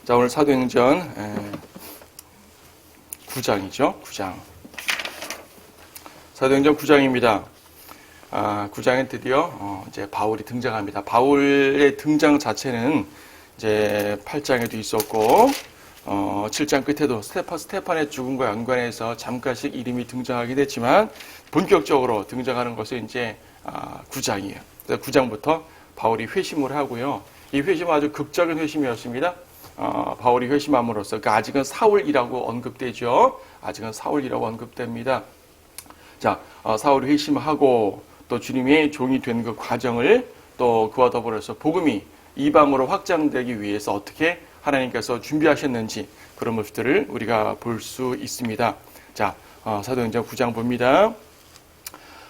자, 오늘 사도행전 9장이죠. 9장. 사도행전 9장입니다. 9장에 드디어 이제 바울이 등장합니다. 바울의 등장 자체는 이제 8장에도 있었고 7장 끝에도 스테판의 죽음과 연관해서 잠깐씩 이름이 등장하긴 했지만 본격적으로 등장하는 것은 이제 9장이에요. 그래서 9장부터 바울이 회심을 하고요. 이 회심은 아주 극적인 회심이었습니다. 바울이 회심함으로써 아직은 사울이라고 언급되죠. 아직은 사울이라고 언급됩니다. 자, 사울이 회심하고 또 주님의 종이 된 그 과정을 또 그와 더불어서 복음이 이방으로 확장되기 위해서 어떻게 하나님께서 준비하셨는지 그런 모습들을 우리가 볼 수 있습니다. 자, 사도행전 9장 봅니다.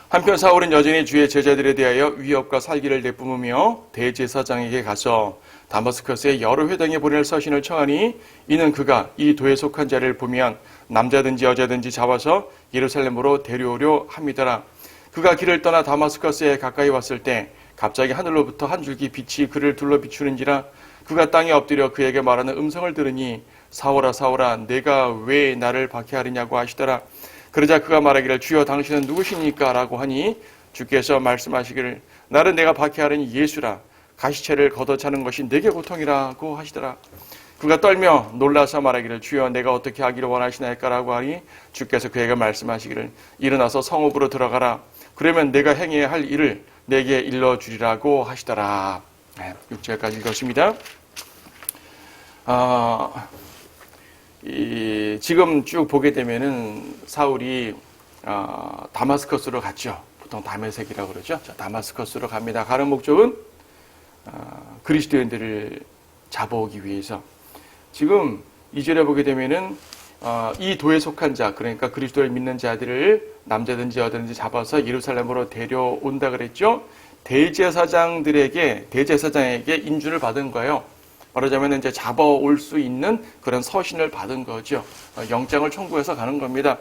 한편 사울은 여전히 주의 제자들에 대하여 위협과 살기를 내뿜으며 대제사장에게 가서 다마스커스의 여러 회당에 보낼 서신을 청하니 이는 그가 이 도에 속한 자를 보면 남자든지 여자든지 잡아서 예루살렘으로 데려오려 함이더라. 그가 길을 떠나 다마스커스에 가까이 왔을 때 갑자기 하늘로부터 한 줄기 빛이 그를 둘러 비추는지라. 그가 땅에 엎드려 그에게 말하는 음성을 들으니 사울아 사울아 내가 왜 나를 박해하느냐고 하시더라. 그러자 그가 말하기를 주여 당신은 누구십니까? 라고 하니 주께서 말씀하시기를 나는 내가 박해하는 예수라. 가시체를 걷어차는 것이 내게 고통이라고 하시더라. 그가 떨며 놀라서 말하기를 주여 내가 어떻게 하기를 원하시나이까? 라고 하니 주께서 그에게 말씀하시기를 일어나서 성읍으로 들어가라. 그러면 내가 행해야 할 일을 내게 일러주리라고 하시더라. 6절까지 읽었습니다. 지금 쭉 보게 되면은 사울이 다마스커스로 갔죠. 보통 다메섹이라고 그러죠. 자, 다마스커스로 갑니다. 가는 목적은 그리스도인들을 잡아오기 위해서. 지금 2절에 보게 되면은 이 도에 속한 자, 그러니까 그리스도를 믿는 자들을 남자든지 여자든지 잡아서 예루살렘으로 데려온다 그랬죠. 대제사장에게 인준을 받은 거예요. 말하자면 이제 잡아올 수 있는 그런 서신을 받은 거죠. 영장을 청구해서 가는 겁니다.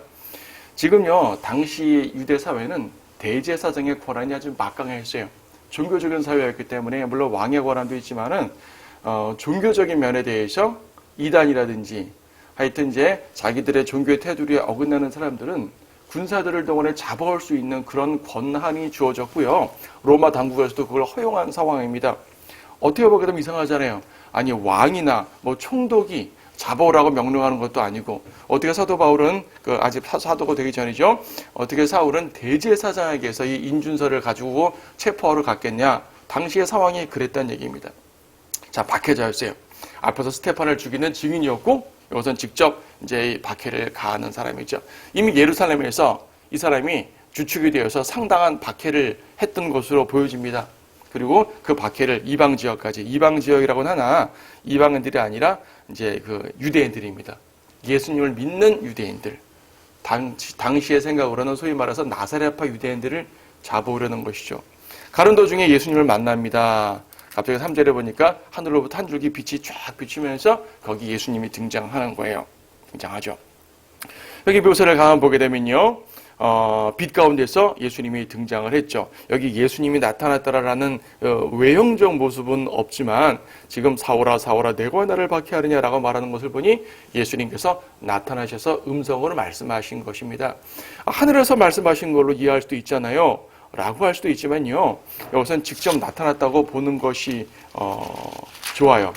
지금요, 당시 유대 사회는 대제사장의 권한이 아주 막강했어요. 종교적인 사회였기 때문에 물론 왕의 권한도 있지만은 종교적인 면에 대해서 이단이라든지 하여튼 이제 자기들의 종교의 테두리에 어긋나는 사람들은 군사들을 동원해 잡아올 수 있는 그런 권한이 주어졌고요. 로마 당국에서도 그걸 허용한 상황입니다. 어떻게 보게 되면 이상하잖아요. 아니 왕이나 뭐 총독이 잡아오라고 명령하는 것도 아니고 어떻게 사도 바울은 아직 사도가 되기 전이죠. 어떻게 사울은 대제사장에게서 이 인준서를 가지고 체포하러 갔겠냐. 당시의 상황이 그랬다는 얘기입니다. 자, 박해자였어요. 앞에서 스테판을 죽이는 증인이었고 이것은 직접 이제 박해를 가하는 사람이죠. 이미 예루살렘에서 이 사람이 주축이 되어서 상당한 박해를 했던 것으로 보여집니다. 그리고 그 박해를 이방 지역이라고는 하나 이방인들이 아니라 이제 그 유대인들입니다. 예수님을 믿는 유대인들. 당시의 생각으로는 소위 말해서 나사렛파 유대인들을 잡아오려는 것이죠. 가는 도중에 예수님을 만납니다. 갑자기 3절에 보니까 하늘로부터 한 줄기 빛이 쫙 비추면서 거기 예수님이 등장하는 거예요. 등장하죠. 여기 묘사를 가만 보게 되면요. 빛 가운데서 예수님이 등장을 했죠. 여기 예수님이 나타났다라는 외형적 모습은 없지만 지금 사울아 사울아 내가 나를 박해하느냐라고 말하는 것을 보니 예수님께서 나타나셔서 음성으로 말씀하신 것입니다. 하늘에서 말씀하신 걸로 이해할 수도 있잖아요. 라고 할 수도 있지만요. 여기서는 직접 나타났다고 보는 것이 좋아요.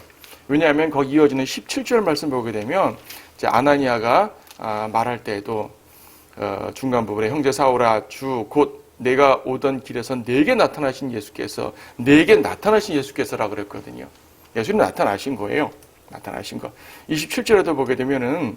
왜냐하면 거기 이어지는 17절 말씀 보게 되면 이제 아나니아가 말할 때에도 중간 부분에 형제 사울아 주 곧 내가 오던 길에서 내게 나타나신 예수께서라 그랬거든요. 예수님 나타나신 거예요. 나타나신 거. 27절에도 보게 되면은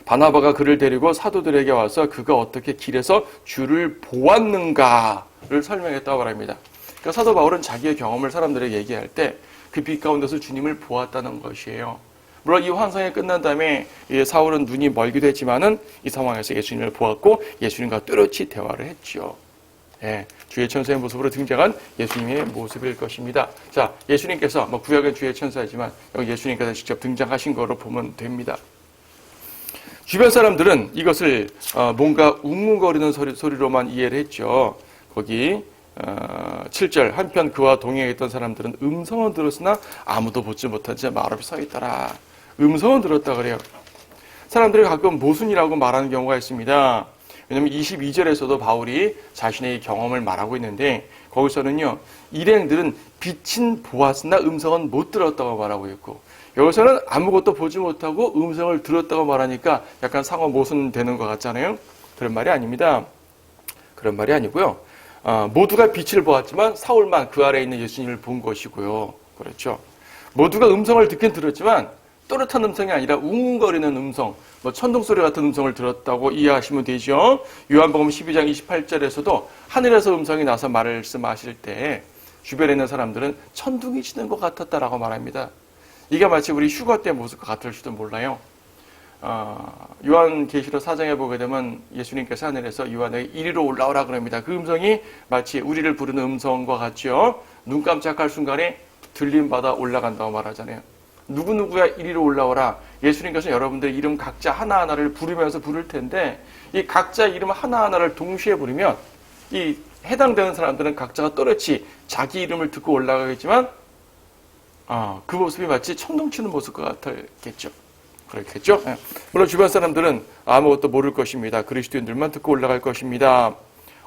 바나바가 그를 데리고 사도들에게 와서 그가 어떻게 길에서 주를 보았는가를 설명했다고 말합니다. 그러니까 사도 바울은 자기의 경험을 사람들에게 얘기할 때 그 빛 가운데서 주님을 보았다는 것이에요. 물론 이 환상이 끝난 다음에 사울은 눈이 멀기도 했지만은 이 상황에서 예수님을 보았고 예수님과 뚜렷이 대화를 했죠. 예, 주의 천사의 모습으로 등장한 예수님의 모습일 것입니다. 자, 예수님께서 구약은 주의 천사이지만 여기 예수님께서 직접 등장하신 거로 보면 됩니다. 주변 사람들은 이것을 뭔가 웅웅거리는 소리로만 이해를 했죠. 거기 7절 한편 그와 동행해 있던 사람들은 음성은 들었으나 아무도 보지 못한 채 말 없이 서 있더라. 음성은 들었다 그래요. 사람들이 가끔 모순이라고 말하는 경우가 있습니다. 왜냐하면 22절에서도 바울이 자신의 경험을 말하고 있는데 거기서는요. 일행들은 빛은 보았으나 음성은 못 들었다고 말하고 있고 여기서는 아무것도 보지 못하고 음성을 들었다고 말하니까 약간 상호 모순되는 것 같잖아요. 그런 말이 아닙니다. 그런 말이 아니고요. 모두가 빛을 보았지만 사울만 그 아래에 있는 예수님을 본 것이고요. 그렇죠. 모두가 음성을 듣긴 들었지만 또렷한 음성이 아니라 웅웅거리는 음성, 천둥소리 같은 음성을 들었다고 이해하시면 되죠. 요한복음 12장 28절에서도 하늘에서 음성이 나서 말씀하실 때 주변에 있는 사람들은 천둥이 치는 것 같았다라고 말합니다. 이게 마치 우리 휴가 때 모습과 같을지도 몰라요. 요한계시록 4장에 보게 되면 예수님께서 하늘에서 요한에게 이리로 올라오라 그럽니다. 그 음성이 마치 우리를 부르는 음성과 같죠. 눈 깜짝할 순간에 들림받아 올라간다고 말하잖아요. 누구누구야 이리로 올라오라. 예수님께서 여러분들 이름 각자 하나하나를 부르면서 부를 텐데 이 각자 이름 하나하나를 동시에 부르면 이 해당되는 사람들은 각자가 또렷이 자기 이름을 듣고 올라가겠지만 그 모습이 마치 천둥치는 모습과 같았겠죠. 그렇겠죠? 물론 주변 사람들은 아무것도 모를 것입니다. 그리스도인들만 듣고 올라갈 것입니다.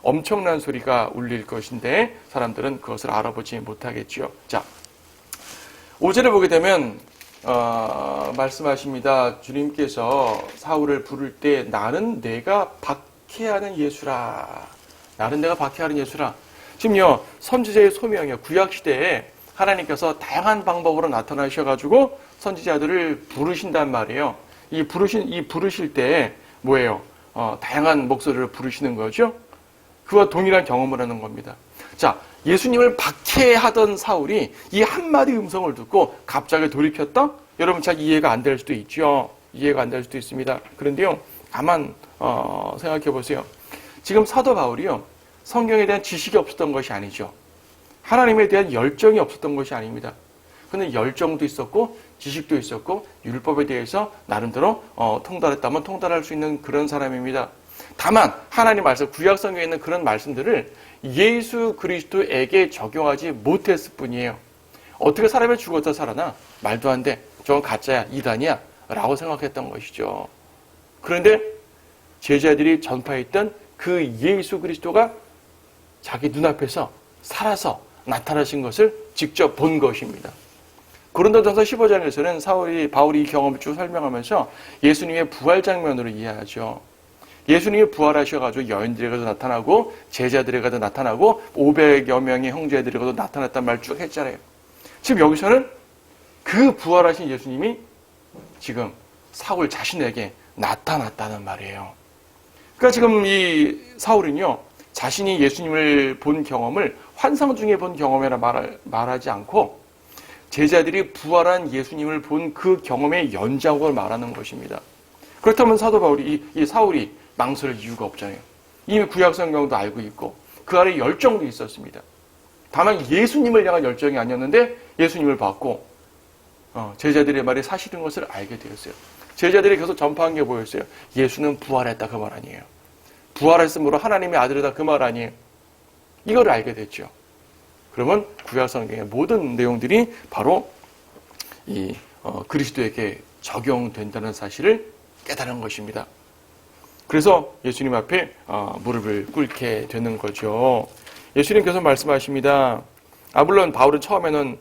엄청난 소리가 울릴 것인데 사람들은 그것을 알아보지 못하겠죠. 자, 5절을 보게 되면 말씀하십니다. 주님께서 사울을 부를 때 나는 내가 박해하는 예수라. 나는 내가 박해하는 예수라. 지금요 선지자의 소명이요 구약시대에 하나님께서 다양한 방법으로 나타나셔가지고 선지자들을 부르신단 말이에요. 이 부르실 때 뭐예요? 다양한 목소리를 부르시는 거죠. 그와 동일한 경험을 하는 겁니다. 자, 예수님을 박해하던 사울이 이 한마디 음성을 듣고 갑자기 돌이켰다? 여러분 잘 이해가 안 될 수도 있죠. 이해가 안 될 수도 있습니다. 그런데요, 가만 생각해 보세요. 지금 사도 바울이요, 성경에 대한 지식이 없었던 것이 아니죠. 하나님에 대한 열정이 없었던 것이 아닙니다. 근데 열정도 있었고 지식도 있었고 율법에 대해서 나름대로 통달했다면 통달할 수 있는 그런 사람입니다. 다만 하나님 말씀, 구약 성경에 있는 그런 말씀들을 예수 그리스도에게 적용하지 못했을 뿐이에요. 어떻게 사람이 죽었다 살아나? 말도 안 돼. 저건 가짜야, 이단이야 라고 생각했던 것이죠. 그런데 제자들이 전파했던 그 예수 그리스도가 자기 눈앞에서 살아서 나타나신 것을 직접 본 것입니다. 고린도전서 15장에서는 바울이 이 경험을 쭉 설명하면서 예수님의 부활 장면으로 이해하죠. 예수님이 부활하셔가지고 여인들에게도 나타나고 제자들에게도 나타나고 500여 명의 형제들에게도 나타났단 말 쭉 했잖아요. 지금 여기서는 그 부활하신 예수님이 지금 사울 자신에게 나타났다는 말이에요. 그러니까 지금 이 사울은요, 자신이 예수님을 본 경험을 환상 중에 본 경험이라 말하지 않고 제자들이 부활한 예수님을 본 그 경험의 연장을 말하는 것입니다. 그렇다면 사도 바울이, 이 사울이 망설일 이유가 없잖아요. 이미 구약 성경도 알고 있고 그 아래 열정도 있었습니다. 다만 예수님을 향한 열정이 아니었는데 예수님을 봤고 제자들의 말이 사실인 것을 알게 되었어요. 제자들이 계속 전파한 게 뭐였어요? 예수는 부활했다 그 말 아니에요. 부활했으므로 하나님의 아들이다 그 말 아니에요. 이걸 알게 됐죠. 그러면 구약 성경의 모든 내용들이 바로 이 그리스도에게 적용된다는 사실을 깨달은 것입니다. 그래서 예수님 앞에 무릎을 꿇게 되는 거죠. 예수님께서 말씀하십니다. 물론 바울은 처음에는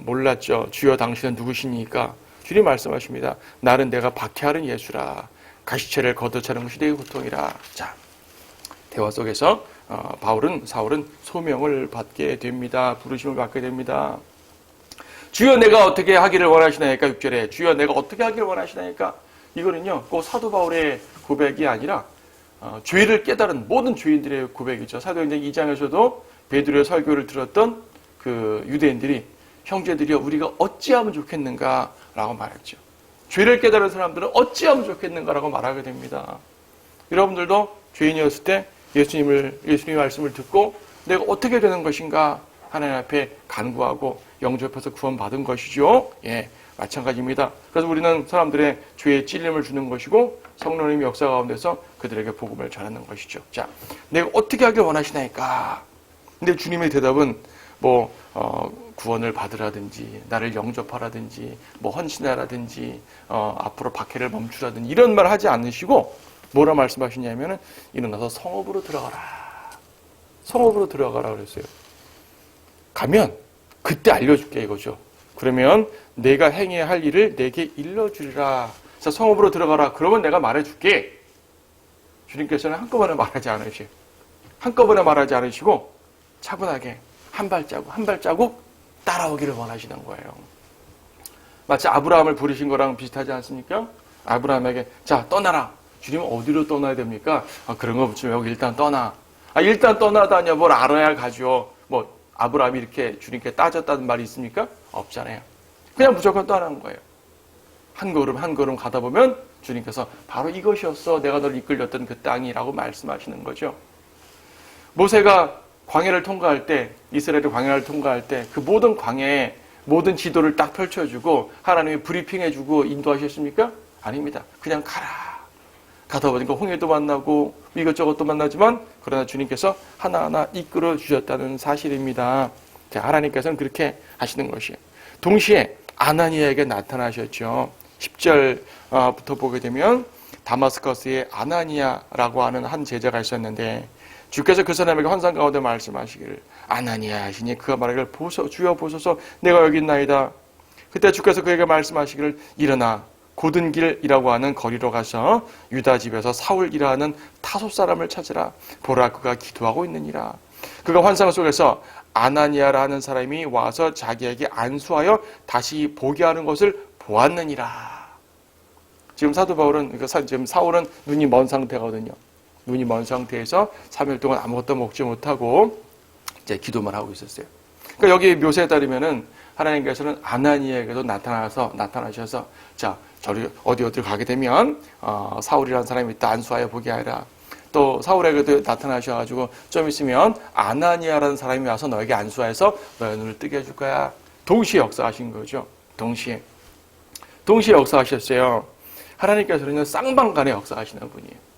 몰랐죠. 주여 당신은 누구시니까? 주님 말씀하십니다. 나는 내가 박해하는 예수라. 가시체를 걷어차는 것이 내 고통이라. 자, 대화 속에서 사울은 소명을 받게 됩니다. 부르심을 받게 됩니다. 주여 내가 어떻게 하기를 원하시나이까? 6절에 주여 내가 어떻게 하기를 원하시나이까? 이거는요 꼭 사도 바울의 고백이 아니라 죄를 깨달은 모든 죄인들의 고백이죠. 사도행전 2장에서도 베드로의 설교를 들었던 그 유대인들이 형제들이여 우리가 어찌하면 좋겠는가 라고 말했죠. 죄를 깨달은 사람들은 어찌하면 좋겠는가 라고 말하게 됩니다. 여러분들도 죄인이었을 때 예수님의 말씀을 듣고 내가 어떻게 되는 것인가 하나님 앞에 간구하고 영접해서 구원받은 것이죠. 예, 마찬가지입니다. 그래서 우리는 사람들의 죄에 찔림을 주는 것이고 성령님의 역사 가운데서 그들에게 복음을 전하는 것이죠. 자, 내가 어떻게 하길 원하시나이까? 근데 주님의 대답은 구원을 받으라든지 나를 영접하라든지 헌신하라든지 앞으로 박해를 멈추라든지 이런 말 하지 않으시고 뭐라 말씀하시냐면은 일어나서 성읍으로 들어가라. 성읍으로 들어가라 그랬어요. 가면 그때 알려줄게 이거죠. 그러면 내가 행해야 할 일을 내게 일러주리라. 자, 성읍으로 들어가라. 그러면 내가 말해줄게. 주님께서는 한꺼번에 말하지 않으시고 한꺼번에 말하지 않으시고 차분하게 한 발자국 한 발자국 따라오기를 원하시는 거예요. 마치 아브라함을 부르신 거랑 비슷하지 않습니까? 아브라함에게 자 떠나라. 주님은 어디로 떠나야 됩니까? 그런 거 붙이면 여기 일단 떠나. 일단 떠나다냐 뭘 알아야 가죠. 아브라함이 이렇게 주님께 따졌다는 말이 있습니까? 없잖아요. 그냥 무조건 떠나는 거예요. 한 걸음 한 걸음 가다 보면 주님께서 바로 이것이었어. 내가 널 이끌렸던 그 땅이라고 말씀하시는 거죠. 모세가 광야를 통과할 때, 이스라엘의 광야를 통과할 때 그 모든 광야에 모든 지도를 딱 펼쳐주고 하나님이 브리핑해주고 인도하셨습니까? 아닙니다. 그냥 가라. 가다 보니까 홍해도 만나고 이것저것도 만나지만 그러나 주님께서 하나하나 이끌어 주셨다는 사실입니다. 자, 하나님께서는 그렇게 하시는 것이에요. 동시에 아나니아에게 나타나셨죠. 10절부터 보게 되면 다마스커스에 아나니아라고 하는 한 제자가 있었는데 주께서 그 사람에게 환상 가운데 말씀하시기를 아나니아 하시니 그가 말하기를 주여 보소서 내가 여기 있나이다. 그때 주께서 그에게 말씀하시기를 일어나 고든 길이라고 하는 거리로 가서 유다 집에서 사울이라 하는 타소 사람을 찾으라. 보라 그가 기도하고 있느니라. 그가 환상 속에서 아나니아라 하는 사람이 와서 자기에게 안수하여 다시 보게 하는 것을 보았느니라. 지금 사도 바울은 지금 사울은 눈이 먼 상태거든요. 눈이 먼 상태에서 3일 동안 아무것도 먹지 못하고 이제 기도만 하고 있었어요. 그러니까 여기 묘사에 따르면은 하나님께서는 아나니아에게도 나타나셔서 자 저리 어디를 가게 되면 사울이라는 사람이 있다 안수하여 보게 하라. 또 사울에게도 나타나셔가지고 좀 있으면 아나니아라는 사람이 와서 너에게 안수하여서 너의 눈을 뜨게 해줄 거야. 동시에 역사하신 거죠. 동시에 역사하셨어요. 하나님께서는 쌍방간에 역사하시는 분이에요.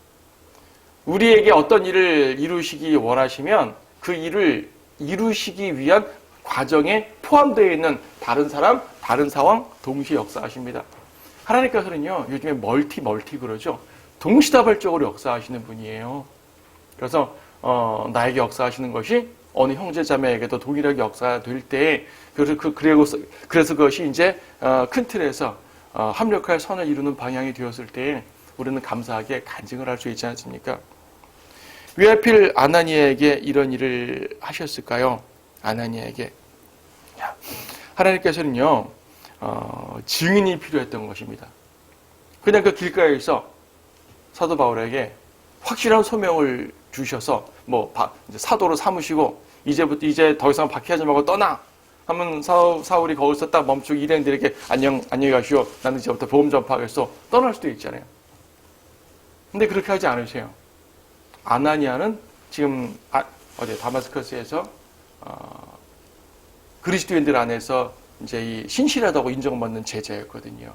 우리에게 어떤 일을 이루시기 원하시면 그 일을 이루시기 위한 과정에 포함되어 있는 다른 사람, 다른 상황 동시에 역사하십니다. 하나님께서는요, 요즘에 멀티 그러죠. 동시다발적으로 역사하시는 분이에요. 그래서 나에게 역사하시는 것이 어느 형제자매에게도 동일하게 역사될 때, 그래서 그것이 이제 큰 틀에서 합력할 선을 이루는 방향이 되었을 때 우리는 감사하게 간증을 할 수 있지 않습니까? 왜 하필 아나니아에게 이런 일을 하셨을까요? 아나니아에게 하나님께서는요 증인이 필요했던 것입니다. 그냥 그 길가에서 사도 바울에게 확실한 소명을 주셔서 이제 사도로 삼으시고 이제 더 이상 박해하지 말고 떠나 하면 사울이 거기서 딱 멈추고 일행들에게 안녕히 가시오. 나는 이제부터 복음 전파하겠어. 떠날 수도 있잖아요. 근데 그렇게 하지 않으세요. 아나니아는 지금 다마스커스에서 그리스도인들 안에서 이제 이 신실하다고 인정받는 제자였거든요.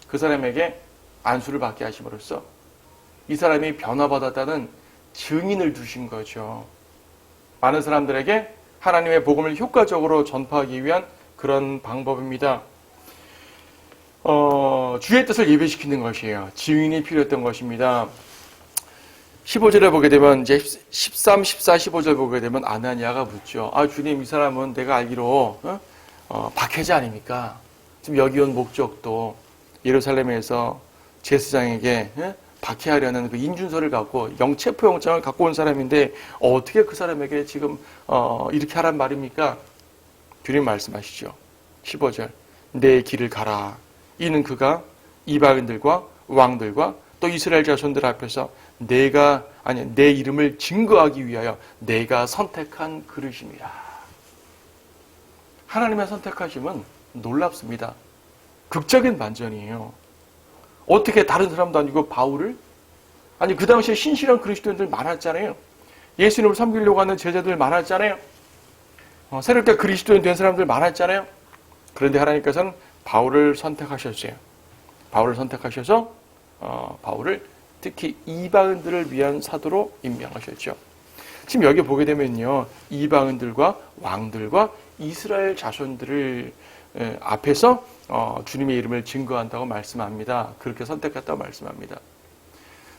그 사람에게 안수를 받게 하심으로써 이 사람이 변화받았다는 증인을 두신 거죠. 많은 사람들에게 하나님의 복음을 효과적으로 전파하기 위한 그런 방법입니다. 주의 뜻을 예배시키는 것이에요. 증인이 필요했던 것입니다. 15절에 보게 되면 이제 13, 14, 15절 보게 되면 아나니아가 묻죠. 주님 이 사람은 내가 알기로 박해자 아닙니까? 지금 여기 온 목적도 예루살렘에서 제사장에게 박해하려는 그 인준서를 갖고 체포 영장을 갖고 온 사람인데 어떻게 그 사람에게 지금 이렇게 하란 말입니까? 주님 말씀하시죠. 15절 내 길을 가라. 이는 그가 이방인들과 왕들과 또 이스라엘 자손들 앞에서 내 이름을 증거하기 위하여 내가 선택한 그릇입니다. 하나님의 선택하심은 놀랍습니다. 극적인 반전이에요. 어떻게 다른 사람도 아니고 바울을? 그 당시에 신실한 그리스도인들 많았잖아요. 예수님을 섬기려고 하는 제자들 많았잖아요. 새롭게 그리스도인 된 사람들 많았잖아요. 그런데 하나님께서는 바울을 선택하셨어요. 바울을 선택하셔서 바울을 특히 이방인들을 위한 사도로 임명하셨죠. 지금 여기 보게 되면요, 이방인들과 왕들과 이스라엘 자손들을 앞에서 주님의 이름을 증거한다고 말씀합니다. 그렇게 선택했다고 말씀합니다.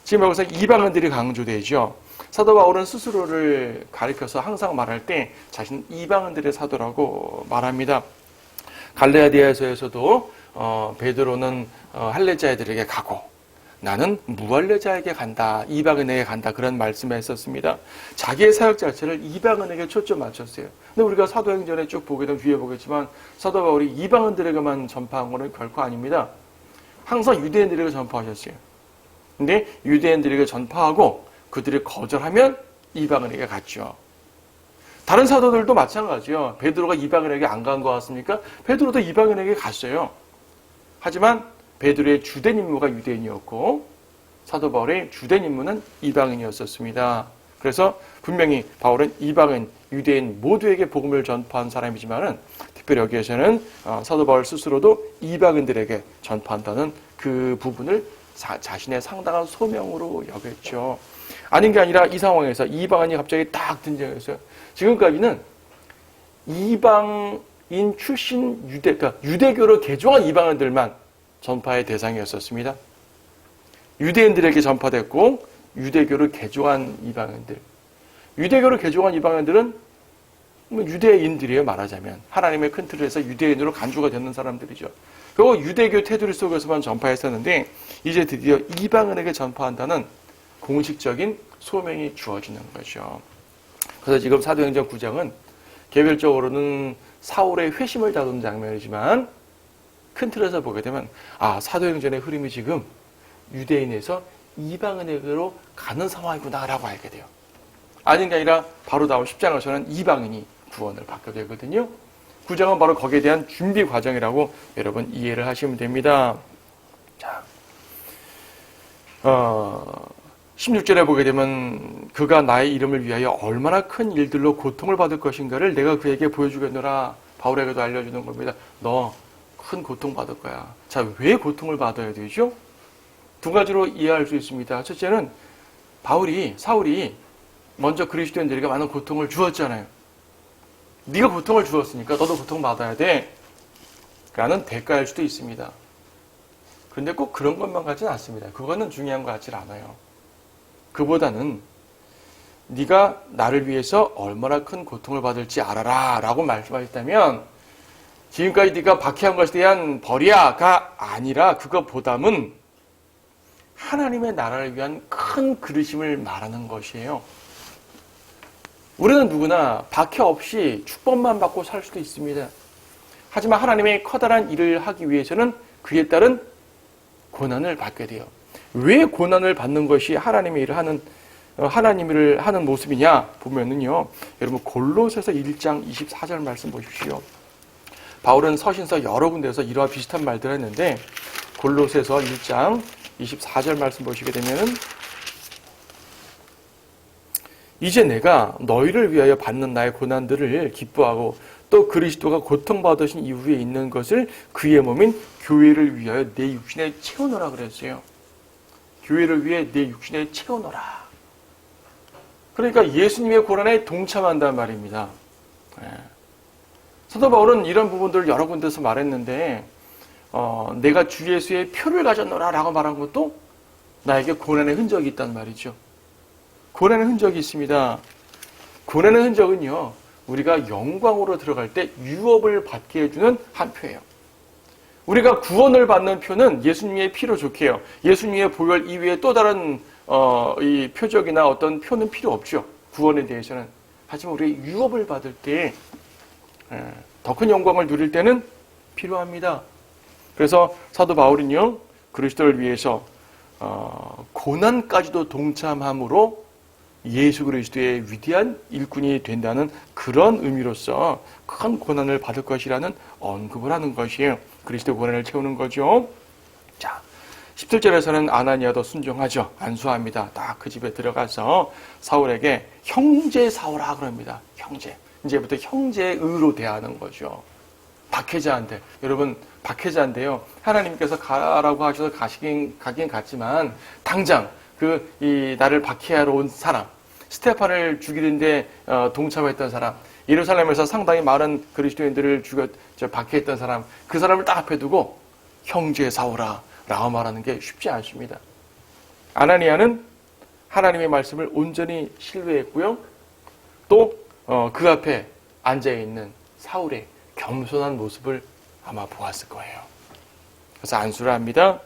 지금 여기서 이방인들이 강조되죠. 사도 바울은 스스로를 가리켜서 항상 말할 때 자신 이방인들의 사도라고 말합니다. 갈라디아서에서도 베드로는 할례자애들에게 가고 나는 무할례자에게 간다, 이방인에게 간다, 그런 말씀을 했었습니다. 자기의 사역 자체를 이방인에게 초점 맞췄어요. 근데 우리가 사도행전에 쭉 보게 되면 뒤에 보겠지만 사도 바울이 이방인들에게만 전파한 것은 결코 아닙니다. 항상 유대인들에게 전파하셨어요. 근데 유대인들에게 전파하고 그들이 거절하면 이방인에게 갔죠. 다른 사도들도 마찬가지요. 베드로가 이방인에게 안 간 것 같습니까? 베드로도 이방인에게 갔어요. 하지만 베드로의 주된 임무가 유대인이었고 사도 바울의 주된 임무는 이방인이었었습니다. 그래서 분명히 바울은 이방인, 유대인 모두에게 복음을 전파한 사람이지만은 특별히 여기에서는 사도 바울 스스로도 이방인들에게 전파한다는 그 부분을 자신의 상당한 소명으로 여겼죠. 아닌 게 아니라 이 상황에서 이방인이 갑자기 딱 등장했어요. 지금까지는 이방인 출신 그러니까 유대교를 개종한 이방인들만 전파의 대상이었었습니다. 유대인들에게 전파됐고 유대교를 개종한 이방인들. 유대교를 개종한 이방인들은 유대인들이에요, 말하자면. 하나님의 큰 틀에서 유대인으로 간주가 되는 사람들이죠. 그리고 유대교 테두리 속에서만 전파했었는데 이제 드디어 이방인에게 전파한다는 공식적인 소명이 주어지는 거죠. 그래서 지금 사도행전 9장은 개별적으로는 사울의 회심을 다루는 장면이지만 큰 틀에서 보게 되면 사도행전의 흐름이 지금 유대인에서 이방인에게로 가는 상황이구나라고 알게 돼요. 아닌 게 아니라 바로 다음 10장에서는 이방인이 구원을 받게 되거든요. 9장은 바로 거기에 대한 준비 과정이라고 여러분 이해를 하시면 됩니다. 자, 16절에 보게 되면 그가 나의 이름을 위하여 얼마나 큰 일들로 고통을 받을 것인가를 내가 그에게 보여주겠노라. 바울에게도 알려주는 겁니다. 너 큰 고통 받을 거야. 자, 왜 고통을 받아야 되죠? 두 가지로 이해할 수 있습니다. 첫째는 사울이 먼저 그리스도인들에게 많은 고통을 주었잖아요. 네가 고통을 주었으니까 너도 고통 받아야 돼. 라는 대가일 수도 있습니다. 그런데 꼭 그런 것만 같지는 않습니다. 그거는 중요한 것 같지 않아요. 그보다는 네가 나를 위해서 얼마나 큰 고통을 받을지 알아라 라고 말씀하셨다면 지금까지 네가 박해한 것에 대한 벌이야가 아니라 그것보다는 하나님의 나라를 위한 큰 그르심을 말하는 것이에요. 우리는 누구나 박해 없이 축복만 받고 살 수도 있습니다. 하지만 하나님의 커다란 일을 하기 위해서는 그에 따른 고난을 받게 돼요. 왜 고난을 받는 것이 하나님의 일을 하는 모습이냐 보면은요, 여러분 골로새서 1장 24절 말씀 보십시오. 바울은 서신서 여러 군데에서 이러한 비슷한 말들을 했는데 골로새서 1장 24절 말씀 보시게 되면은 이제 내가 너희를 위하여 받는 나의 고난들을 기뻐하고 또 그리스도가 고통받으신 이후에 있는 것을 그의 몸인 교회를 위하여 내 육신에 채우노라 그랬어요. 교회를 위해 내 육신에 채우노라. 그러니까 예수님의 고난에 동참한단 말입니다. 사도 바울은 이런 부분들을 여러 군데서 말했는데 내가 주 예수의 표를 가졌노라 라고 말한 것도 나에게 고난의 흔적이 있단 말이죠. 고난의 흔적이 있습니다. 고난의 흔적은요, 우리가 영광으로 들어갈 때 유업을 받게 해주는 한 표예요. 우리가 구원을 받는 표는 예수님의 피로 좋게 해요. 예수님의 보혈 이외에 또 다른 이 표적이나 어떤 표는 필요 없죠. 구원에 대해서는. 하지만 우리가 유업을 받을 때 더 큰 영광을 누릴 때는 필요합니다. 그래서 사도 바울은요, 그리스도를 위해서 고난까지도 동참함으로 예수 그리스도의 위대한 일꾼이 된다는 그런 의미로서 큰 고난을 받을 것이라는 언급을 하는 것이에요. 그리스도 고난을 채우는 거죠. 자, 17절에서는 아나니아도 순종하죠. 안수합니다. 딱 그 집에 들어가서 사울에게 형제 사울아 그럽니다. 형제. 이제부터 형제의로 대하는 거죠. 박해자한테. 여러분, 박해자인데요. 하나님께서 가라고 하셔서 가긴 갔지만 당장 나를 박해하러 온 사람, 스테판을 죽이는데 동참했던 사람, 예루살렘에서 상당히 많은 그리스도인들을 박해했던 사람, 그 사람을 딱 앞에 두고 형제 사울아 라고 말하는 게 쉽지 않습니다. 아나니아는 하나님의 말씀을 온전히 신뢰했고요. 또 그 앞에 앉아있는 사울의 겸손한 모습을 아마 보았을 거예요. 그래서 안수를 합니다.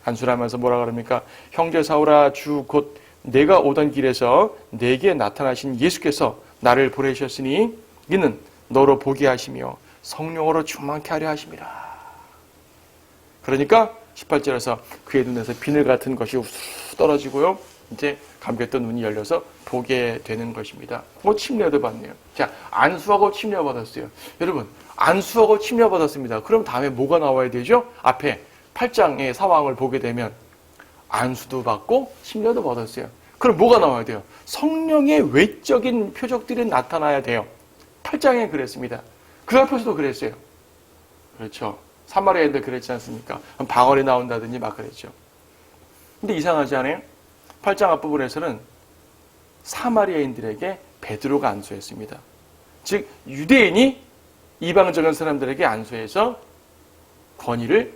안수를 하면서 뭐라 그럽니까? 형제 사울아, 주 곧 내가 오던 길에서 내게 나타나신 예수께서 나를 보내셨으니 이는 너로 보게 하시며 성령으로 충만케 하려 하심이라. 그러니까 18절에서 그의 눈에서 비늘 같은 것이 우수 떨어지고요. 이제 감겼던 눈이 열려서 보게 되는 것입니다. 침례도 받네요. 자, 안수하고 침례받았어요. 여러분, 안수하고 침례받았습니다. 그럼 다음에 뭐가 나와야 되죠? 앞에 8장의 상황을 보게 되면 안수도 받고 침례도 받았어요. 그럼 뭐가 나와야 돼요? 성령의 외적인 표적들이 나타나야 돼요. 8장에 그랬습니다. 그 앞에서도 그랬어요. 그렇죠. 사마리아인들 그랬지 않습니까? 방언이 나온다든지 막 그랬죠. 근데 이상하지 않아요? 8장 앞부분에서는 사마리아인들에게 베드로가 안수했습니다. 즉 유대인이 이방적인 사람들에게 안수해서 권위를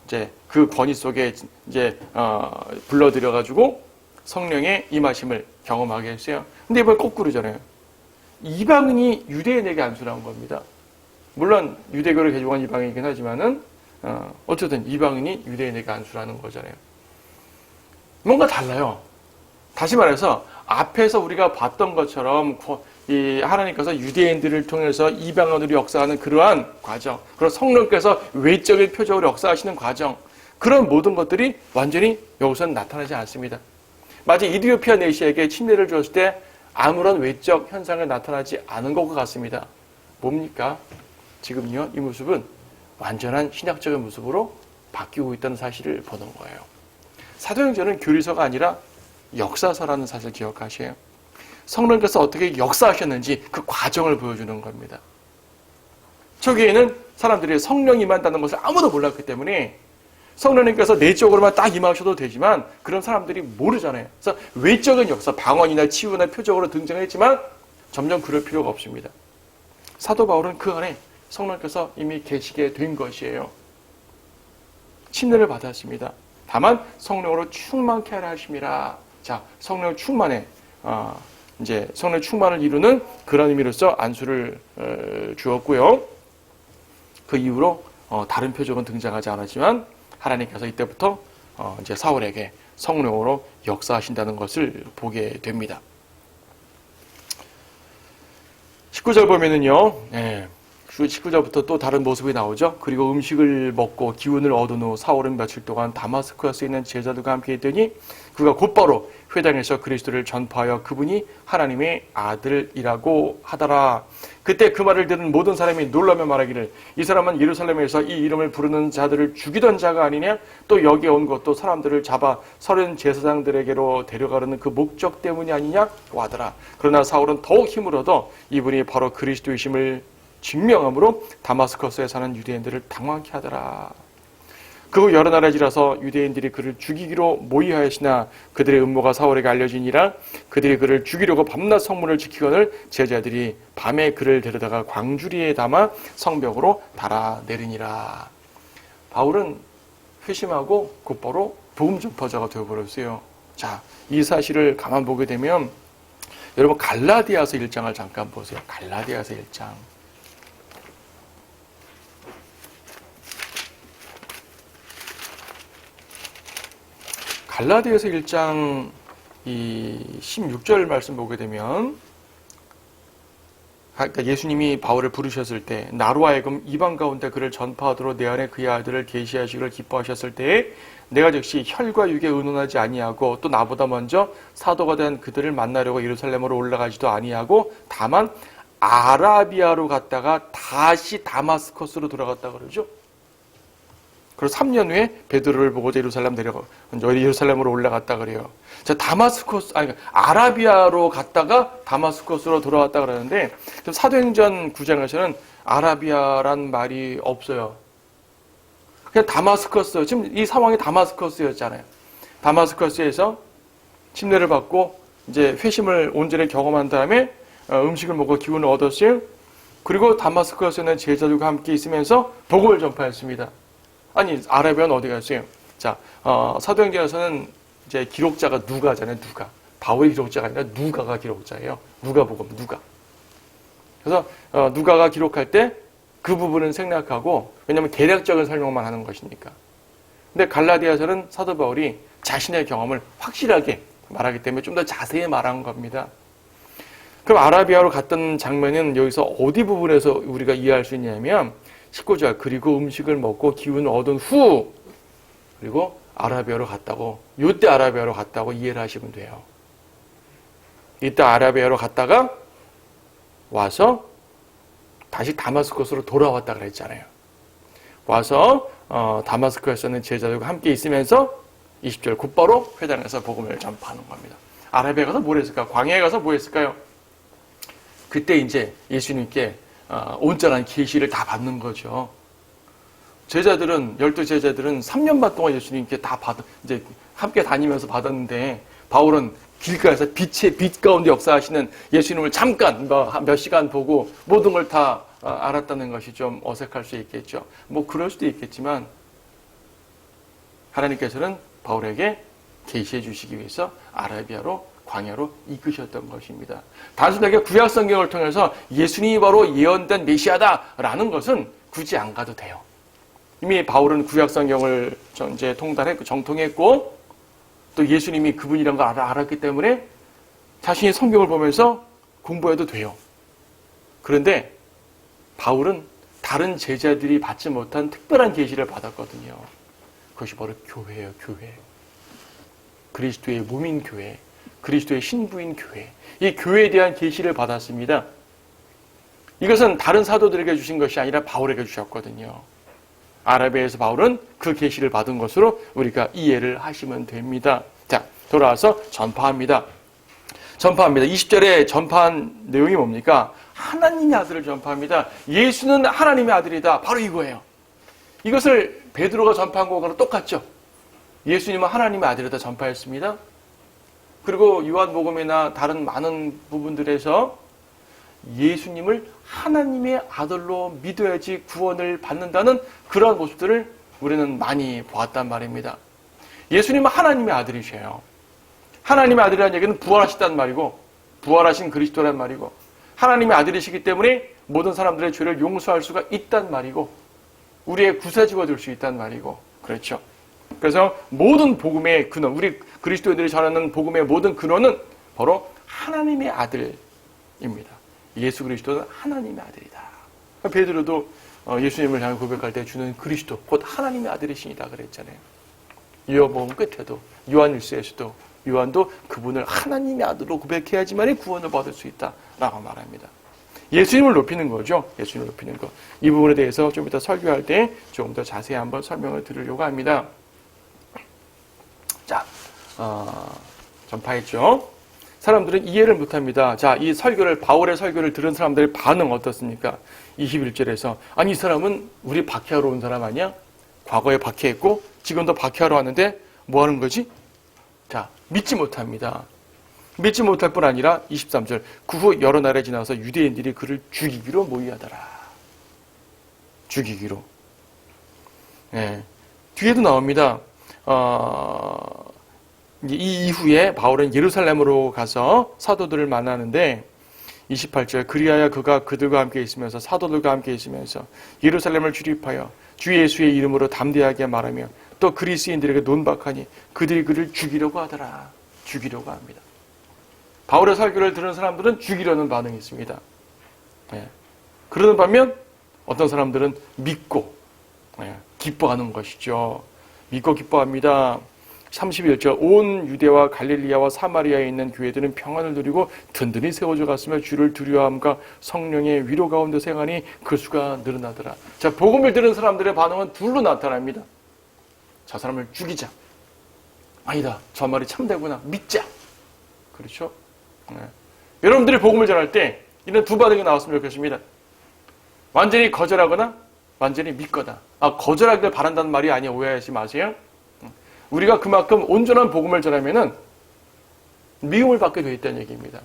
이제 그 권위 속에 이제 불러들여 가지고 성령의 임하심을 경험하게 했어요. 근데 이번에 거꾸로잖아요. 이방인이 유대인에게 안수를 한 겁니다. 물론 유대교를 개종한 이방인이긴 하지만은 어쨌든 이방인이 유대인에게 안수를 하는 거잖아요. 뭔가 달라요. 다시 말해서 앞에서 우리가 봤던 것처럼 이 하나님께서 유대인들을 통해서 이방인으로 역사하는 그러한 과정, 그리고 성령께서 외적인 표적으로 역사하시는 과정, 그런 모든 것들이 완전히 여기서는 나타나지 않습니다. 마치 이디오피아 내시에게 침례를 줬을 때 아무런 외적 현상이 나타나지 않은 것과 같습니다. 뭡니까? 지금요, 이 모습은 완전한 신약적인 모습으로 바뀌고 있다는 사실을 보는 거예요. 사도행전은 교리서가 아니라 역사서라는 사실을 기억하셔요. 성령께서 어떻게 역사하셨는지 그 과정을 보여주는 겁니다. 초기에는 사람들이 성령이 임한다는 것을 아무도 몰랐기 때문에 성령님께서 내적으로만 딱 임하셔도 되지만 그런 사람들이 모르잖아요. 그래서 외적인 역사, 방언이나 치유나 표적으로 등장했지만 점점 그럴 필요가 없습니다. 사도 바울은 그 안에 성령께서 이미 계시게 된 것이에요. 침례를 받았습니다. 다만 성령으로 충만케 하려 하심이라. 자, 성령 충만에 이제 성령 충만을 이루는 그런 의미로서 안수를 주었고요. 그 이후로 다른 표적은 등장하지 않았지만 하나님께서 이때부터 이제 사울에게 성령으로 역사하신다는 것을 보게 됩니다. 19절 보면은요, 19절부터 또 다른 모습이 나오죠. 그리고 음식을 먹고 기운을 얻은 후 사울은 며칠 동안 다마스커스에 있는 제자들과 함께 있더니 그가 곧바로 회당에서 그리스도를 전파하여 그분이 하나님의 아들이라고 하더라. 그때 그 말을 들은 모든 사람이 놀라며 말하기를 이 사람은 예루살렘에서 이 이름을 부르는 자들을 죽이던 자가 아니냐? 또 여기에 온 것도 사람들을 잡아 서른 제사장들에게로 데려가려는 그 목적 때문이 아니냐고 하더라. 그러나 사울은 더욱 힘을 얻어 이분이 바로 그리스도이심을 증명함으로 다마스커스에 사는 유대인들을 당황케 하더라. 그 후 여러 나라에 지라서 유대인들이 그를 죽이기로 모의하였으나 그들의 음모가 사울에게 알려지니라. 그들이 그를 죽이려고 밤낮 성문을 지키거늘 제자들이 밤에 그를 데려다가 광주리에 담아 성벽으로 달아내리니라. 바울은 회심하고 곧바로 복음 전파자가 되어버렸어요. 자, 이 사실을 가만 보게 되면 여러분 갈라디아서 1장을 잠깐 보세요. 갈라디아서 1장. 갈라디아서 1장 이 16절 말씀 보게 되면 그러니까 예수님이 바울을 부르셨을 때 나로 하여금 이방 가운데 그를 전파하도록 내 안에 그의 아들을 계시하시기를 기뻐하셨을 때에 내가 즉시 혈과 육에 의논하지 아니하고 또 나보다 먼저 사도가 된 그들을 만나려고 예루살렘으로 올라가지도 아니하고 다만 아라비아로 갔다가 다시 다마스커스로 돌아갔다 그러죠. 그리고 3년 후에 베드로를 보고 예루살렘으로 올라갔다 그래요. 자, 아라비아로 갔다가 다마스커스로 돌아왔다 그러는데 사도행전 9장에서는 아라비아란 말이 없어요. 그냥 지금 이 상황이 다마스커스였잖아요. 다마스커스에서 침례를 받고 이제 회심을 온전히 경험한 다음에 음식을 먹고 기운을 얻었어요. 그리고 다마스커스에 있는 제자들과 함께 있으면서 복음을 전파했습니다. 아니, 아라비아는 어디 갔어요? 자, 사도행전에서는 이제 기록자가 누가잖아요, 누가. 바울이 기록자가 아니라 누가가 기록자예요. 누가복음, 누가. 그래서 누가가 기록할 때 그 부분은 생략하고, 왜냐하면 대략적인 설명만 하는 것이니까. 근데 갈라디아서는 사도 바울이 자신의 경험을 확실하게 말하기 때문에 좀 더 자세히 말한 겁니다. 그럼 아라비아로 갔던 장면은 여기서 어디 부분에서 우리가 이해할 수 있냐면 19절, 그리고 음식을 먹고 기운을 얻은 후, 그리고 아라비아로 갔다고, 이때 아라비아로 갔다고 이해를 하시면 돼요. 이때 아라비아로 갔다가 와서 다시 다마스커스로 돌아왔다 그랬잖아요. 와서 다마스커스에 있는 제자들과 함께 있으면서 20절 곧바로 회당에서 복음을 전파하는 겁니다. 아라비아 가서 뭘 했을까? 광야에 가서 뭐 했을까요? 그때 이제 예수님께 온전한 계시를 다 받는 거죠. 제자들은, 12제자들은 3년 반 동안 예수님께 다 이제 함께 다니면서 받았는데, 바울은 길가에서 빛 가운데 역사하시는 예수님을 잠깐 몇 시간 보고 모든 걸 다 알았다는 것이 좀 어색할 수 있겠죠. 뭐 그럴 수도 있겠지만 하나님께서는 바울에게 계시해 주시기 위해서 아라비아로, 광야로 이끄셨던 것입니다. 단순하게 구약 성경을 통해서 예수님이 바로 예언된 메시아다라는 것은 굳이 안 가도 돼요. 이미 바울은 구약 성경을 이제 정통했고 또 예수님이 그분이란 걸 알았기 때문에 자신이 성경을 보면서 공부해도 돼요. 그런데 바울은 다른 제자들이 받지 못한 특별한 계시를 받았거든요. 그것이 바로 교회예요, 교회. 그리스도의 몸인 교회, 그리스도의 신부인 교회. 이 교회에 대한 계시를 받았습니다. 이것은 다른 사도들에게 주신 것이 아니라 바울에게 주셨거든요. 아라비아에서 바울은 그 계시를 받은 것으로 우리가 이해를 하시면 됩니다. 자, 돌아와서 전파합니다. 20절에 전파한 내용이 뭡니까? 하나님의 아들을 전파합니다. 예수는 하나님의 아들이다. 바로 이거예요. 이것을 베드로가 전파한 거랑 똑같죠. 예수님은 하나님의 아들이다 전파했습니다. 그리고 요한복음이나 다른 많은 부분들에서 예수님을 하나님의 아들로 믿어야지 구원을 받는다는 그러한 모습들을 우리는 많이 보았단 말입니다. 예수님은 하나님의 아들이셔요. 하나님의 아들이라는 얘기는 부활하셨다는 말이고, 부활하신 그리스도란 말이고, 하나님의 아들이시기 때문에 모든 사람들의 죄를 용서할 수가 있단 말이고, 우리의 구세주가 될 수 있단 말이고, 그렇죠. 그래서 모든 복음의 근원, 우리 그리스도인들이 전하는 복음의 모든 근원은 바로 하나님의 아들입니다. 예수 그리스도는 하나님의 아들이다. 베드로도 예수님을 향해 고백할 때 주는 그리스도, 곧 하나님의 아들이시니다 그랬잖아요. 요한복음 끝에도, 요한일서에서도 요한도 그분을 하나님의 아들로 고백해야지만 구원을 받을 수 있다라고 말합니다. 예수님을 높이는 거죠. 예수님을 높이는 것. 이 부분에 대해서 좀 이따 설교할 때 조금 더 자세히 한번 설명을 드리려고 합니다. 자, 전파했죠. 사람들은 이해를 못합니다. 자, 이 설교를, 바울의 설교를 들은 사람들의 반응 어떻습니까? 21절에서 아니 이 사람은 우리 박해하러 온 사람 아니야? 과거에 박해했고 지금도 박해하러 왔는데 뭐 하는 거지? 자, 믿지 못합니다. 믿지 못할 뿐 아니라 23절 그 후 여러 날에 지나서 유대인들이 그를 죽이기로 모의하더라. 죽이기로. 네. 뒤에도 나옵니다. 이 이후에 바울은 예루살렘으로 가서 사도들을 만나는데 28절 그리하여 그가 그들과 함께 있으면서 사도들과 함께 있으면서 예루살렘을 출입하여 주 예수의 이름으로 담대하게 말하며 또 그리스인들에게 논박하니 그들이 그를 죽이려고 하더라. 죽이려고 합니다. 바울의 설교를 들은 사람들은 죽이려는 반응이 있습니다. 네. 그러는 반면 어떤 사람들은 믿고 기뻐하는 것이죠. 믿고 기뻐합니다. 31절 온 유대와 갈릴리아와 사마리아에 있는 교회들은 평안을 누리고 든든히 세워져 갔으며 주를 두려워함과 성령의 위로 가운데 생하니 그 수가 늘어나더라. 자, 복음을 들은 사람들의 반응은 둘로 나타납니다. 저 사람을 죽이자. 아니다. 저 말이 참되구나. 믿자. 그렇죠? 네. 여러분들이 복음을 전할 때 이런 두 반응이 나왔으면 좋겠습니다. 완전히 거절하거나 완전히 믿거나. 거절하기를 바란다는 말이 아니에요. 오해하지 마세요. 우리가 그만큼 온전한 복음을 전하면은 미움을 받게 돼 있다는 얘기입니다.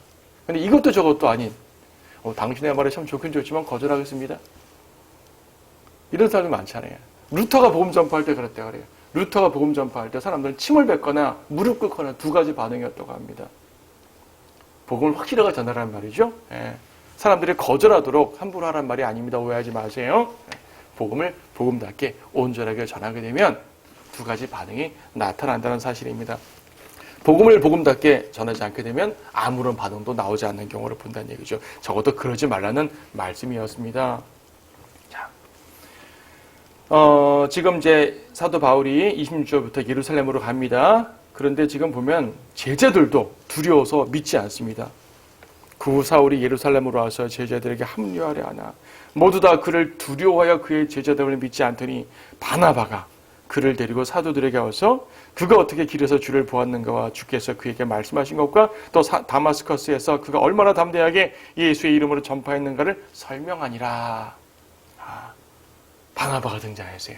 근데 이것도 저것도 아닌 당신의 말이 참 좋긴 좋지만 거절하겠습니다. 이런 사람이 많잖아요. 루터가 복음 전파할 때 그랬다 그래요. 루터가 복음 전파할 때 사람들은 침을 뱉거나 무릎 꿇거나 두 가지 반응이었다고 합니다. 복음을 확실하게 전하라는 말이죠. 예. 사람들이 거절하도록 함부로 하라는 말이 아닙니다. 오해하지 마세요. 복음을 복음답게 온전하게 전하게 되면 두 가지 반응이 나타난다는 사실입니다. 복음을 복음답게 전하지 않게 되면 아무런 반응도 나오지 않는 경우를 본다는 얘기죠. 적어도 그러지 말라는 말씀이었습니다. 자, 지금 이제 사도 바울이 26절부터 예루살렘으로 갑니다. 그런데 지금 보면 제자들도 두려워서 믿지 않습니다. 그 후 사울이 예루살렘으로 와서 제자들에게 합류하려 하나 모두 다 그를 두려워하여 그의 제자됨을 믿지 않더니 바나바가 그를 데리고 사도들에게 와서 그가 어떻게 길에서 주를 보았는가와 주께서 그에게 말씀하신 것과 또 다마스커스에서 그가 얼마나 담대하게 예수의 이름으로 전파했는가를 설명하니라. 바나바가 등장했어요.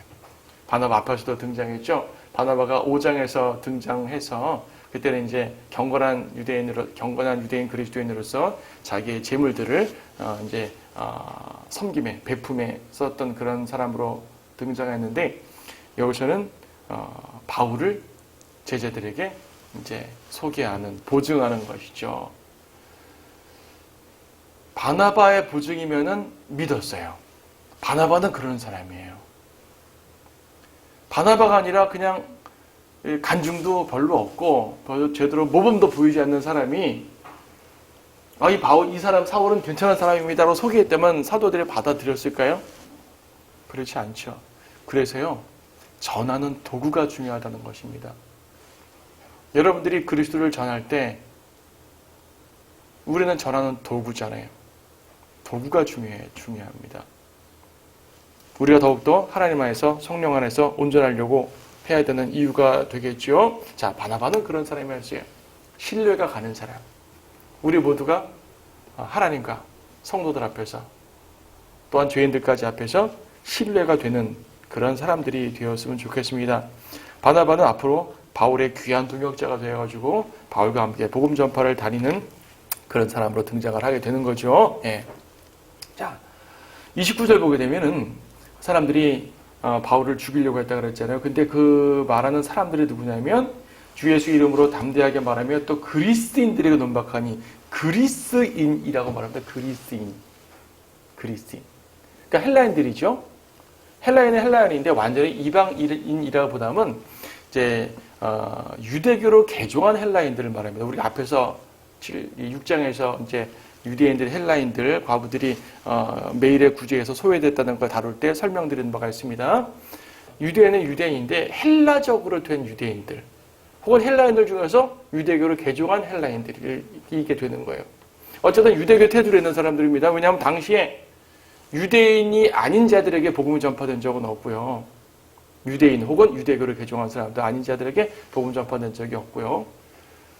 바나바 앞에서도 등장했죠. 바나바가 5장에서 등장해서 그때는 이제 경건한 유대인 그리스도인으로서 자기의 재물들을 섬김에 베품에 썼던 그런 사람으로 등장했는데 여기서는 바울을 제자들에게 이제 소개하는 보증하는 것이죠. 바나바의 보증이면은 믿었어요. 바나바는 그런 사람이에요. 바나바가 아니라 그냥 간증도 별로 없고 제대로 모범도 보이지 않는 사람이 이 사람 사울은 괜찮은 사람입니다라고 소개했다면 사도들이 받아들였을까요? 그렇지 않죠. 그래서요, 전하는 도구가 중요하다는 것입니다. 여러분들이 그리스도를 전할 때 우리는 전하는 도구잖아요. 도구가 중요합니다. 우리가 더욱더 하나님 안에서 성령 안에서 온전하려고 해야 되는 이유가 되겠죠. 자, 바나바는 그런 사람이었어요. 신뢰가 가는 사람. 우리 모두가 하나님과 성도들 앞에서 또한 죄인들까지 앞에서 신뢰가 되는 그런 사람들이 되었으면 좋겠습니다. 바나바는 앞으로 바울의 귀한 동역자가 되어가지고 바울과 함께 복음 전파를 다니는 그런 사람으로 등장을 하게 되는 거죠. 예. 자, 29절 보게 되면은 사람들이 바울을 죽이려고 했다 그랬잖아요. 근데 그 말하는 사람들이 누구냐면 주 예수 이름으로 담대하게 말하며 또 그리스인들에게 논박하니 그리스인이라고 말합니다. 그리스인. 그러니까 헬라인들이죠. 헬라인은 헬라인인데 완전히 이방인이라보다는 이제 유대교로 개종한 헬라인들을 말합니다. 우리 앞에서 6장에서 이제 유대인들, 헬라인들, 과부들이 메일의 구제에서 소외됐다는 걸 다룰 때 설명드린 바가 있습니다. 유대인은 유대인인데 헬라적으로 된 유대인들 혹은 헬라인들 중에서 유대교를 개종한 헬라인들이 이게 되는 거예요. 어쨌든 유대교 태도로 있는 사람들입니다. 왜냐하면 당시에 유대인이 아닌 자들에게 복음이 전파된 적은 없고요. 유대인 혹은 유대교를 개종한 사람들 아닌 자들에게 복음 전파된 적이 없고요.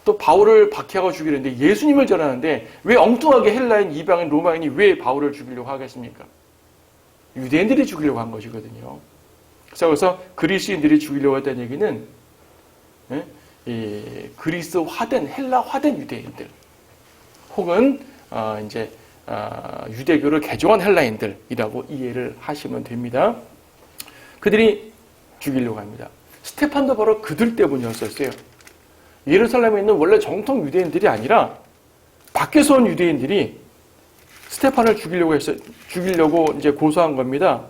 또 바울을 박해하고 죽이려 했는데 예수님을 전하는데 왜 엉뚱하게 헬라인, 이방인, 로마인이 왜 바울을 죽이려고 하겠습니까? 유대인들이 죽이려고 한 것이거든요. 그래서 그리스인들이 죽이려고 했다는 얘기는 이 그리스화된, 헬라화된 유대인들 혹은 이제 유대교를 개종한 헬라인들이라고 이해를 하시면 됩니다. 그들이 죽이려고 합니다. 스테판도 바로 그들 때문이었어요. 예루살렘에 있는 원래 정통 유대인들이 아니라 밖에서 온 유대인들이 스테판을 죽이려고 이제 고소한 겁니다.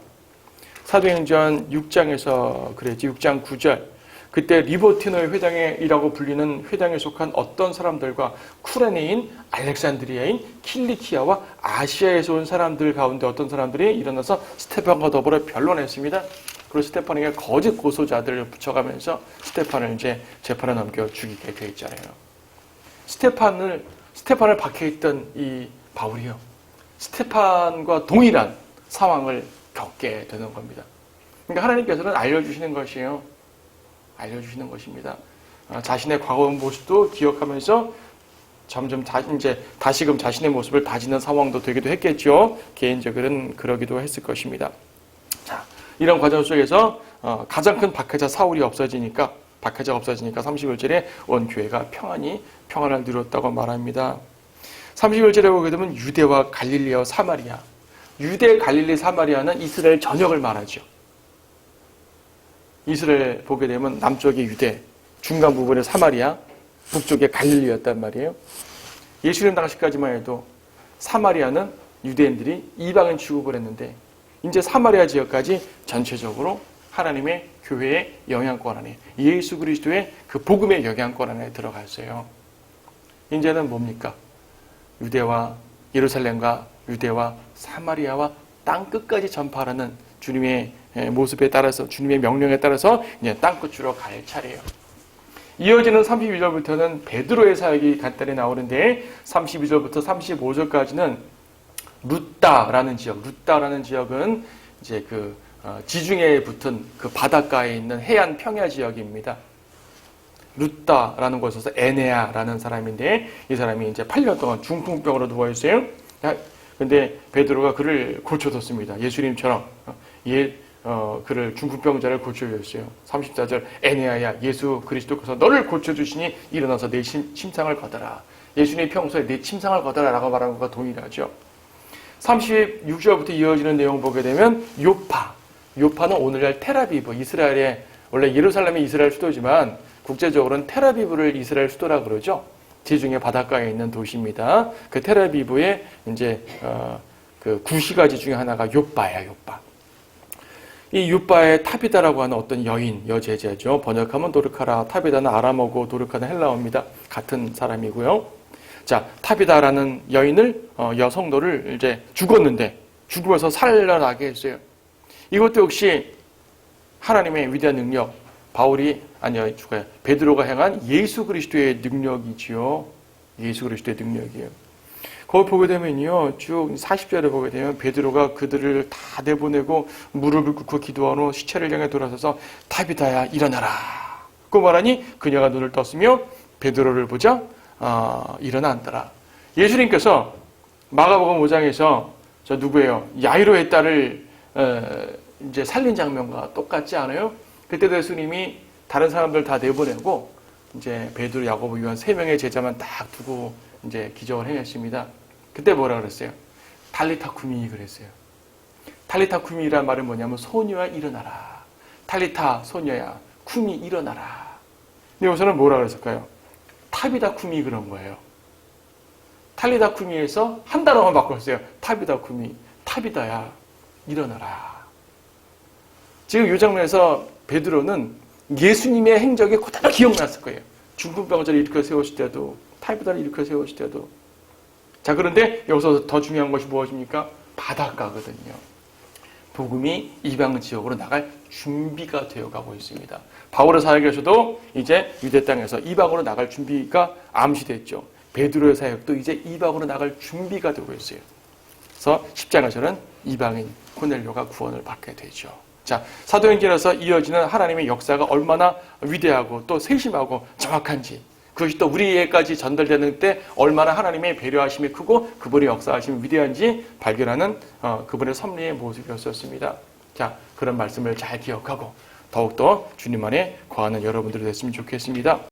사도행전 6장에서 그랬지. 6장 9절. 그때 리버티노의 회당이라고 불리는 회당에 속한 어떤 사람들과 쿠레네인, 알렉산드리아인, 킬리키아와 아시아에서 온 사람들 가운데 어떤 사람들이 일어나서 스테판과 더불어 변론했습니다. 그리고 스테판에게 거짓 고소자들을 붙여가면서 스테판을 이제 재판에 넘겨 죽이게 되어 있잖아요. 스테판을 박해했던 이 바울이요. 스테판과 동일한 상황을 겪게 되는 겁니다. 그러니까 하나님께서는 알려주시는 것이에요. 알려주시는 것입니다. 자신의 과거 모습도 기억하면서 점점 다시금 자신의 모습을 다지는 상황도 되기도 했겠죠. 개인적으로는 그러기도 했을 것입니다. 자, 이런 과정 속에서 가장 큰 박해자 사울이 없어지니까 박해자가 없어지니까 31절에 온 교회가 평안을 누렸다고 말합니다. 31절에 보게 되면 유대와 갈릴리와 사마리아. 유대, 갈릴리, 사마리아는 이스라엘 전역을 말하죠. 이스라엘 보게 되면 남쪽에 유대, 중간 부분에 사마리아, 북쪽에 갈릴리였단 말이에요. 예수님 당시까지만 해도 사마리아는 유대인들이 이방인 취급을 했는데 이제 사마리아 지역까지 전체적으로 하나님의 교회의 영향권 안에, 예수 그리스도의 그 복음의 영향권 안에 들어갔어요. 이제는 뭡니까? 유대와 예루살렘과 유대와 사마리아와 땅 끝까지 전파하는 주님의 모습에 따라서, 주님의 명령에 따라서 이제 땅 끝으로 갈 차례예요. 이어지는 32절부터는 베드로의 사역이 간단히 나오는데 32절부터 35절까지는 루따라는 지역, 루따라는 지역은 이제 그 지중해에 붙은 그 바닷가에 있는 해안 평야 지역입니다. 루따라는 곳에서 에네아라는 사람인데 이 사람이 이제 8년 동안 중풍병으로 누워 있어요. 근데 베드로가 그를 고쳐줬습니다. 예수님처럼 그를 중풍병자를 고쳐주셨어요. 34절 에네아야 예수 그리스도께서 너를 고쳐주시니 일어나서 내 침상을 걷어라. 예수님이 평소에 내 침상을 걷어라 라고 말하는 것과 동일하죠. 36절부터 이어지는 내용 보게 되면 요파는 오늘날 텔아비브, 이스라엘의 원래 예루살렘이 이스라엘 수도지만 국제적으로는 텔아비브를 이스라엘 수도라 그러죠. 지중해 바닷가에 있는 도시입니다. 그 텔아비브의 이제 그 구시가지 중에 하나가 요빠야, 요빠. 이 요빠의 타비다라고 하는 어떤 여제자죠. 번역하면 도르카라, 타비다는 아람어고 도르카는 헬라어입니다. 같은 사람이고요. 자, 타비다라는 여성도를 이제 죽었는데 죽으면서 살려나게 했어요. 이것도 역시 하나님의 위대한 능력, 베드로가 행한 예수 그리스도의 능력이지요. 예수 그리스도의 능력이에요. 거기 보게 되면요, 쭉 40절에 보게 되면 베드로가 그들을 다 내보내고 무릎을 꿇고 기도한 후 시체를 향해 돌아서서 타비다야 일어나라. 그 말하니 그녀가 눈을 떴으며 베드로를 보자 일어난더라. 예수님께서 마가복음 5장에서 저 누구예요? 야이로의 딸을 이제 살린 장면과 똑같지 않아요? 그때도 예수님이 다른 사람들 다 내보내고 이제 베드로, 야고보, 요한 3명의 제자만 딱 두고 이제 기적을 행했습니다. 그때 뭐라 그랬어요? 탈리타 쿠미 그랬어요. 탈리타 쿠미란 말은 뭐냐면 소녀야 일어나라. 탈리타 소녀야 쿠미 일어나라. 근데 여기서는 뭐라 그랬을까요? 타비다 쿠미 그런 거예요. 탈리다 쿠미에서 한 단어만 바꿨어요. 타비다 쿠미. 타비다야 일어나라. 지금 이 장면에서 베드로는 예수님의 행적이 그대로 기억났을 거예요. 중풍병자를 일으켜 세우실 때도, 타비다를 일으켜 세우실 때도. 자, 그런데 여기서 더 중요한 것이 무엇입니까? 바닷가거든요. 복음이 이방 지역으로 나갈 준비가 되어가고 있습니다. 바울의 사역에서도 이제 유대 땅에서 이방으로 나갈 준비가 암시됐죠. 베드로의 사역도 이제 이방으로 나갈 준비가 되고 있어요. 그래서 10장에서는 이방인 고넬료가 구원을 받게 되죠. 자, 사도행전에서 이어지는 하나님의 역사가 얼마나 위대하고 또 세심하고 정확한지, 그것이 또 우리에게까지 전달되는 때 얼마나 하나님의 배려하심이 크고 그분의 역사하심이 위대한지 발견하는 그분의 섭리의 모습이었습니다. 자, 그런 말씀을 잘 기억하고 더욱더 주님 안에 거하는 여러분들이 됐으면 좋겠습니다.